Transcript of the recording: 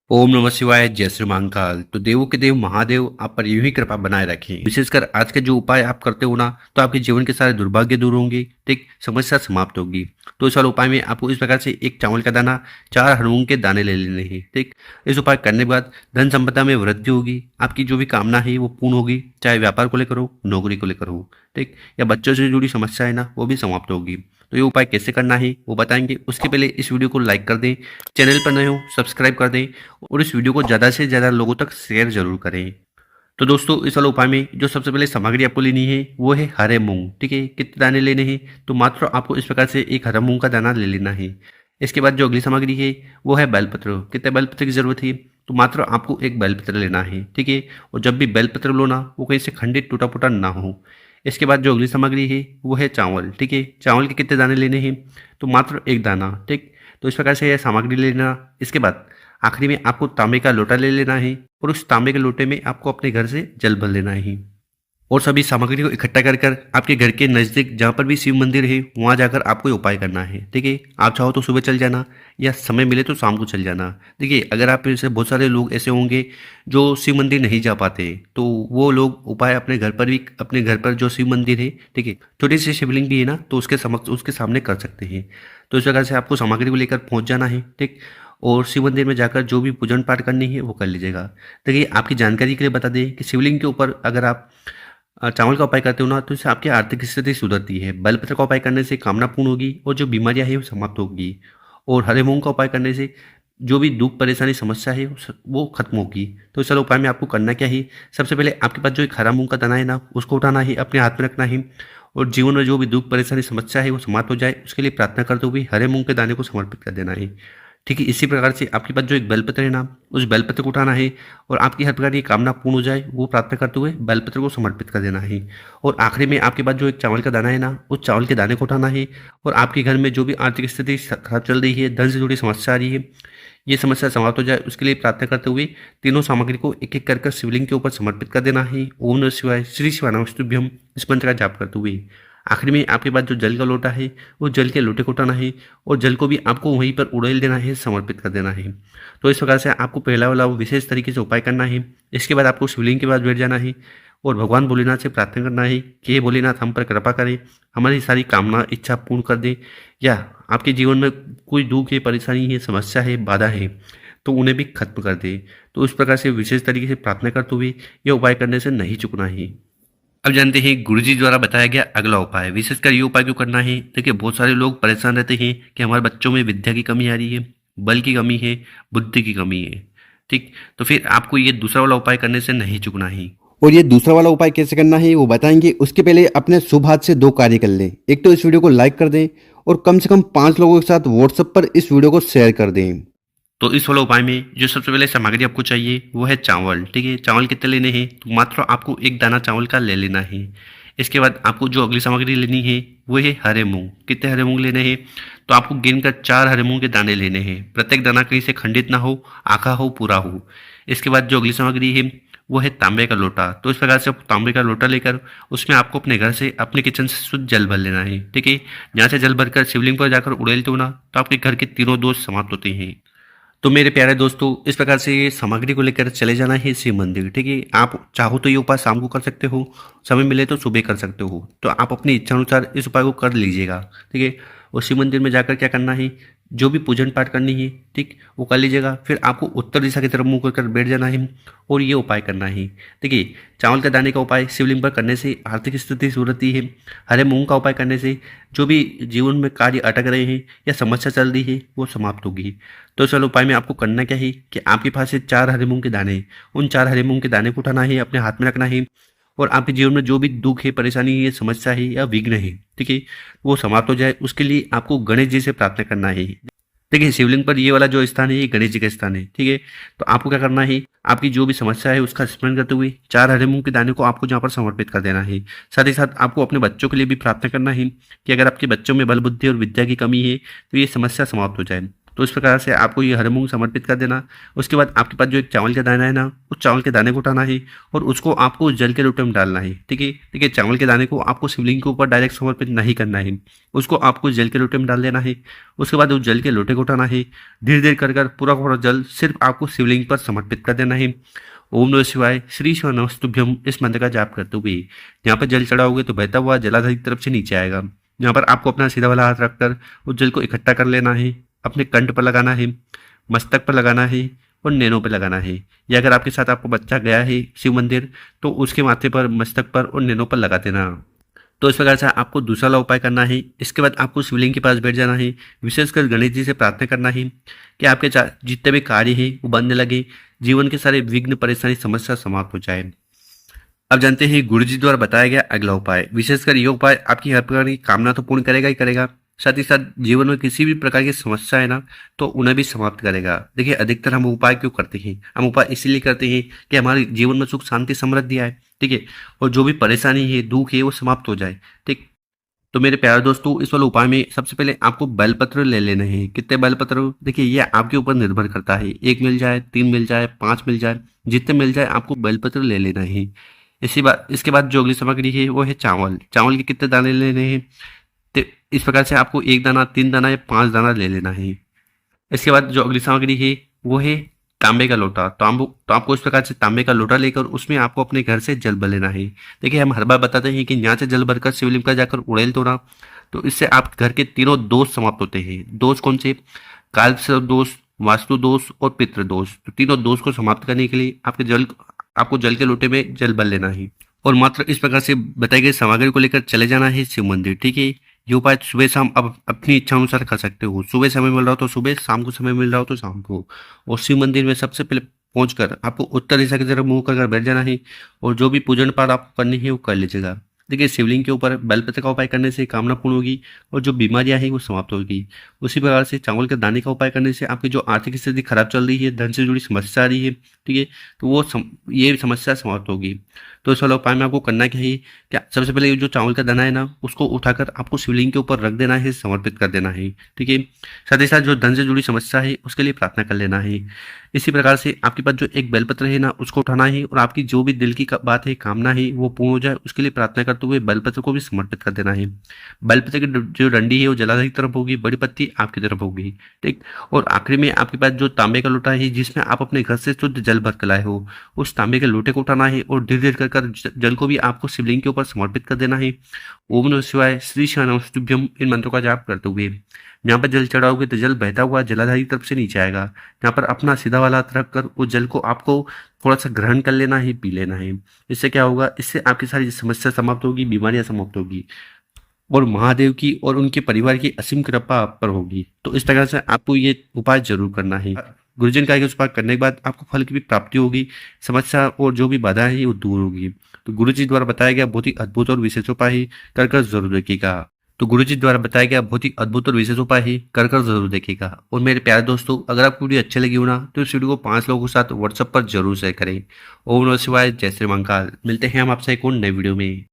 ओम नमः शिवाय, जय श्री महाकाल। तो देवों के देव महादेव आप पर यूं ही कृपा बनाए रखें। विशेषकर आज के जो उपाय आप करते हो ना, तो आपके जीवन के सारे दुर्भाग्य दूर होंगे, ठीक, समस्या समाप्त होगी। तो इस वाले उपाय में आपको इस प्रकार से एक चावल का दाना, 4 हरमूंग के दाने ले लेने हैं, ठीक। इस उपाय करने के बाद धन संपदा में वृद्धि होगी, आपकी जो भी कामना है वो पूर्ण होगी, चाहे व्यापार को लेकर हो, नौकरी को लेकर हो, ठीक, या बच्चों से जुड़ी समस्या है ना, वो भी समाप्त होगी। तो ये उपाय कैसे करना है वो बताएंगे। उसके पहले इस वीडियो को लाइक कर दें, चैनल पर नए हो सब्सक्राइब कर दें और इस वीडियो को ज़्यादा से ज़्यादा लोगों तक शेयर जरूर करें। तो दोस्तों, इस वाले उपाय में जो सबसे पहले सामग्री आपको लेनी है वो है हरे मूंग, ठीक है। कितने दाने लेने हैं? तो मात्र आपको इस प्रकार से एक हरा मूंग का दाना ले लेना है। इसके बाद जो अगली सामग्री है वो है बेलपत्र। कितने बेलपत्र की जरूरत है? तो मात्र आपको एक बेलपत्र लेना है, ठीक है। और जब भी बेलपत्र लो ना, वो कहीं से खंडित टूटा फूटा ना हो। इसके बाद जो अगली सामग्री है वो है चावल, ठीक है। चावल के कितने दाने लेने हैं? तो मात्र एक दाना, ठीक। तो इस प्रकार से यह सामग्री लेना। इसके बाद आखिरी में आपको तांबे का लोटा ले लेना है और उस तांबे के लोटे में आपको अपने घर से जल भर लेना है और सभी सामग्री को इकट्ठा कर कर आपके घर के नज़दीक जहाँ पर भी शिव मंदिर है वहाँ जाकर आपको ये उपाय करना है, ठीक है। आप चाहो तो सुबह चल जाना या समय मिले तो शाम को चल जाना। देखिए, अगर आप ऐसे बहुत सारे लोग ऐसे होंगे जो शिव मंदिर नहीं जा पाते, तो वो लोग उपाय अपने घर पर भी, अपने घर पर जो शिव मंदिर है, ठीक है, छोटी सी शिवलिंग भी है ना, तो उसके समक्ष, उसके सामने कर सकते हैं। तो इस प्रकार से आपको सामग्री को लेकर पहुँच जाना है, ठीक। और शिव मंदिर में जाकर जो भी पूजन पाठ करनी है वो कर लीजिएगा। देखिए, आपकी जानकारी के लिए बता दें कि शिवलिंग के ऊपर अगर आप चावल का उपाय करते हो ना, तो इससे आपकी आर्थिक स्थिति सुधरती है। बेलपत्र का उपाय करने से कामना पूर्ण होगी और जो बीमारियां हैं वो समाप्त होगी। और हरे मूंग का उपाय करने से जो भी दुख परेशानी समस्या है वो खत्म होगी। तो इस वाले उपाय में आपको करना क्या है? सबसे पहले आपके पास जो एक हरा मूंग का दाना है ना, उसको उठाना है, अपने हाथ में रखना है और जीवन में जो भी दुख परेशानी समस्या है वो समाप्त हो जाए, उसके लिए प्रार्थना करते हुए हरे मूंग के दाने को समर्पित कर देना है, ठीक है। इसी प्रकार से आपके पास जो एक बेलपत्र है ना, उस बेलपत्र को उठाना है और आपकी हर प्रकार की कामना पूर्ण हो जाए वो प्रार्थना करते हुए बेलपत्र को समर्पित कर देना है। और आखिरी में आपके पास जो एक चावल का दाना है ना, उस चावल के दाने को उठाना है और आपके घर में जो भी आर्थिक स्थिति खराब चल रही है, धन से जुड़ी समस्या आ रही है, ये समस्या समाप्त हो जाए, उसके लिए प्रार्थना करते हुए तीनों सामग्री को एक एक कर शिवलिंग के ऊपर समर्पित कर देना है। ओम नमः शिवाय, श्री शिवानामस्तुभ्यम, इस मंत्र का जाप करते हुए आखिर में आपके पास जो जल का लोटा है वो जल के लोटे को उठाना है और जल को भी आपको वहीं पर उड़ेल देना है, समर्पित कर देना है। तो इस प्रकार से आपको पहला वाला वो विशेष तरीके से उपाय करना है। इसके बाद आपको शिवलिंग के पास बैठ जाना है और भगवान भोलेनाथ से प्रार्थना करना है कि हे भोलेनाथ, हम पर कृपा करें, हमारी सारी कामना इच्छा पूर्ण कर दें, या आपके जीवन में कोई दुख है, परेशानी है, समस्या है, बाधा है, तो उन्हें भी खत्म कर दे। तो इस प्रकार से विशेष तरीके से प्रार्थना करते हुए यह उपाय करने से नहीं चुकना है। अब जानते हैं गुरुजी द्वारा बताया गया अगला उपाय। विशेषकर ये उपाय क्यों करना है? देखिए, बहुत सारे लोग परेशान रहते हैं कि हमारे बच्चों में विद्या की कमी आ रही है, बल की कमी है, बुद्धि की कमी है, ठीक। तो फिर आपको ये दूसरा वाला उपाय करने से नहीं चूकना है। और ये दूसरा वाला उपाय कैसे करना है वो बताएंगे। उसके पहले अपने शुभ हाथ से दो कार्य कर लें। एक तो इस वीडियो को लाइक कर दें और कम से कम 5 लोगों के साथ व्हाट्सएप पर इस वीडियो को शेयर कर दें। तो इस वाला उपाय में जो सबसे पहले सामग्री आपको चाहिए वो है चावल, ठीक है। चावल कितने लेने हैं? तो मात्र आपको एक दाना चावल का ले लेना है। इसके बाद आपको जो अगली सामग्री लेनी है वो है हरे मूंग। कितने हरे मूंग लेने हैं? तो आपको गिनकर 4 हरे मूंग के दाने लेने हैं। प्रत्येक दाना कहीं से खंडित ना हो, आखा हो, पूरा हो। इसके बाद जो अगली सामग्री है वो है तांबे का लोटा। तो इस प्रकार से तांबे का लोटा लेकर उसमें आपको अपने घर से, अपने किचन से शुद्ध जल भर लेना है, ठीक है। जहाँ से जल भरकर शिवलिंग पर जाकर उड़ेलते हो ना, तो आपके घर के तीनों दोष समाप्त होते हैं। तो मेरे प्यारे दोस्तों, इस प्रकार से ये सामग्री को लेकर चले जाना है शिव मंदिर, ठीक है। आप चाहो तो ये उपाय शाम को कर सकते हो, समय मिले तो सुबह कर सकते हो। तो आप अपनी इच्छा अनुसार इस उपाय को कर लीजिएगा, ठीक है। और शिव मंदिर में जाकर क्या करना है, जो भी पूजन पाठ करनी है, ठीक, वो कर लीजिएगा। फिर आपको उत्तर दिशा की तरफ मुंह कर बैठ जाना है और ये उपाय करना है। देखिए, चावल के दाने का उपाय शिवलिंग पर करने से आर्थिक स्थिति सुधरती है। हरे मूंग का उपाय करने से जो भी जीवन में कार्य अटक रहे हैं या समस्या चल रही है वो समाप्त होगी। तो चलो, उपाय में आपको करना क्या है कि आपके पास से 4 हरे मूंग के दाने, उन 4 हरे मूंग के दाने को उठाना है, अपने हाथ में रखना है और आपके जीवन में जो भी दुख है, परेशानी है, समस्या है या विघ्न है, ठीक है, वो समाप्त हो जाए। उसके लिए आपको गणेश जी से प्रार्थना करना है। देखिए, शिवलिंग पर ये वाला जो स्थान है ये गणेश जी का स्थान है, ठीक है। तो आपको क्या करना है, आपकी जो भी समस्या है उसका स्मरण करते हुए 4 हरे मूंग के दाने को आपको जहाँ पर समर्पित कर देना है। साथ ही साथ आपको अपने बच्चों के लिए भी प्रार्थना करना है कि अगर आपके बच्चों में बल बुद्धि और विद्या की कमी है तो ये समस्या समाप्त हो जाए। तो इस प्रकार से आपको ये हरे मूंग समर्पित कर देना। उसके बाद आपके पास जो एक चावल का दाना है ना, उस चावल के दाने को उठाना है और उसको आपको जल के लोटे में डालना है। ठीक है, देखिए चावल के दाने को आपको शिवलिंग के ऊपर डायरेक्ट समर्पित नहीं करना है, उसको आपको जल के लोटे में डाल देना है। उसके बाद उस जल के लोटे को उठाना है, धीरे धीरे कर कर पूरा पूरा जल सिर्फ आपको शिवलिंग पर समर्पित कर देना है। ओम नमः शिवाय, श्री शिव नमस्तुभ्यम इस मंत्र का जाप करते हुए यहाँ पर जल चढ़ाओगे तो बहता हुआ जलाधार की तरफ से नीचे आएगा। यहाँ पर आपको अपना सीधा वाला हाथ रखकर उस जल को इकट्ठा कर लेना है, अपने कंठ पर लगाना है, मस्तक पर लगाना है और नैनों पर लगाना है। या अगर आपके साथ आपको बच्चा गया है शिव मंदिर तो उसके माथे पर, मस्तक पर और नैनों पर लगा देना। तो इस प्रकार से आपको दूसरा वाला उपाय करना है। इसके बाद आपको शिवलिंग के पास बैठ जाना है, विशेषकर गणेश जी से प्रार्थना करना है कि आपके जितने भी कार्य हैं वो बनने लगे, जीवन के सारे विघ्न परेशानी समस्या समाप्त हो जाए। अब जानते हैं गुरु जी द्वारा बताया गया अगला उपाय। विशेषकर ये उपाय आपकी हर प्रकार की कामना तो पूर्ण करेगा ही करेगा, साथ ही साथ जीवन में किसी भी प्रकार की समस्या है ना तो उन्हें भी समाप्त करेगा। देखिए अधिकतर हम उपाय क्यों करते हैं, हम उपाय इसीलिए करते हैं कि हमारे जीवन में सुख शांति समृद्धि आए, ठीक है, और जो भी परेशानी है दुख है वो समाप्त हो जाए। ठीक, तो मेरे प्यारे दोस्तों इस वाले उपाय में सबसे पहले आपको बेलपत्र ले लेने हैं। कितने बेलपत्र, देखिए ये आपके ऊपर निर्भर करता है, 1 मिल जाए, 3 मिल जाए, 5 मिल जाए, जितने मिल जाए आपको बेलपत्र ले लेना है। इसके बाद जो अगली सामग्री है वो है चावल। चावल के कितने दाने लेने हैं, तो इस प्रकार से आपको 1 दाना, 3 दाना या 5 दाना ले लेना है। इसके बाद जो अगली सामग्री है वो है तांबे का लोटा। तो आपको इस प्रकार से तांबे का लोटा लेकर उसमें आपको अपने घर से जल भर लेना है। देखिए हम हर बार बताते हैं कि यहाँ से जल भरकर शिवलिंग पर जाकर उड़ेल तोड़ा, तो इससे आप घर के तीनों दोष समाप्त होते हैं। दोष कौन से, काल सर्प दोष, वास्तु दोष और पितृ दोष। तो तीनों दोष को समाप्त करने के लिए आपको जल के लोटे में जल भर लेना है और मात्र इस प्रकार से बताई गई सामग्री को लेकर चले जाना है शिव मंदिर। ठीक है, ये उपाय सुबह शाम अब अपनी इच्छा अनुसार कर सकते हो। सुबह समय मिल रहा हो तो सुबह, शाम को समय मिल रहा हो तो शाम को। और शिव मंदिर में सबसे पहले पहुंचकर आपको उत्तर दिशा की तरफ मुंह कर बैठ जाना है और जो भी पूजन पाठ आपको करनी है वो कर लीजिएगा। देखिए शिवलिंग के ऊपर बेलपत्र का उपाय करने से कामना पूर्ण होगी और जो बीमारियां हैं वो समाप्त होगी। उसी प्रकार से चावल के दाने का उपाय करने से आपकी जो आर्थिक स्थिति खराब चल रही है, धन से जुड़ी समस्या आ रही है, ठीक है, तो ये समस्या समाप्त होगी। तो इस वाला उपाय में आपको करना क्या है, क्या सबसे पहले जो चावल का दाना है ना उसको उठाकर आपको शिवलिंग के ऊपर रख देना है, समर्पित कर देना है। ठीक है, साथ ही साथ जो धन से जुड़ी समस्या है उसके लिए प्रार्थना कर लेना है। इसी प्रकार से आपके पास जो एक बेलपत्र है ना उसको उठाना है और आपकी जो भी दिल की बात है, कामना है वो पूर्ण हो जाए उसके लिए प्रार्थना करते हुए बेलपत्र को भी समर्पित कर देना है। बेलपत्र की जो डंडी है वो जलाधार की तरफ होगी, बड़ी पत्ती आपकी तरफ होगी। ठीक, और आखिरी में आपके पास जो तांबे का लोटा है जिसमें आप अपने घर से शुद्ध जल भर कर लाए हो, उस तांबे के लोटे को उठाना है और धीरे धीरे कर जल को भी आपको शिवलिंग के ऊपर समर्पित कर देना है। ओम नमः शिवाय, श्री शिव नमस्तुभ्यम इन मंत्रों का जाप करते हुए यहाँ पर जल चढ़ाओगे तो जल बहता हुआ जलाधार की तरफ से नीचे आएगा। यहाँ पर अपना सीधा वाला हाथ रख कर उस जल को आपको थोड़ा सा ग्रहण कर लेना है, पी लेना है। इससे क्या होगा, इससे आपकी सारी समस्या समाप्त होगी, बीमारियां समाप्त होगी और महादेव की और उनके परिवार की असीम कृपा आप पर होगी। तो इस प्रकार से आपको ये उपाय जरूर करना है। गुरुजन का उस उपाय करने के बाद आपको फल की भी प्राप्ति होगी, समस्या और जो भी बाधा है वो दूर होगी। तो गुरु जी द्वारा बताया गया बहुत ही अद्भुत और विशेष उपाय कर जरूर देखिएगा। तो गुरु जी द्वारा बताया गया बहुत ही अद्भुत और विशेष उपाय है, कर जरूर देखिएगा। और मेरे प्यारे दोस्तों अगर आपको वीडियो अच्छी लगी हो ना तो इस वीडियो को 5 लोगों के साथ व्हाट्सएप पर जरूर शेयर करें। ओम नमः शिवाय, जय श्री महाकाल। मिलते हैं हम आपसे एक और नए वीडियो में।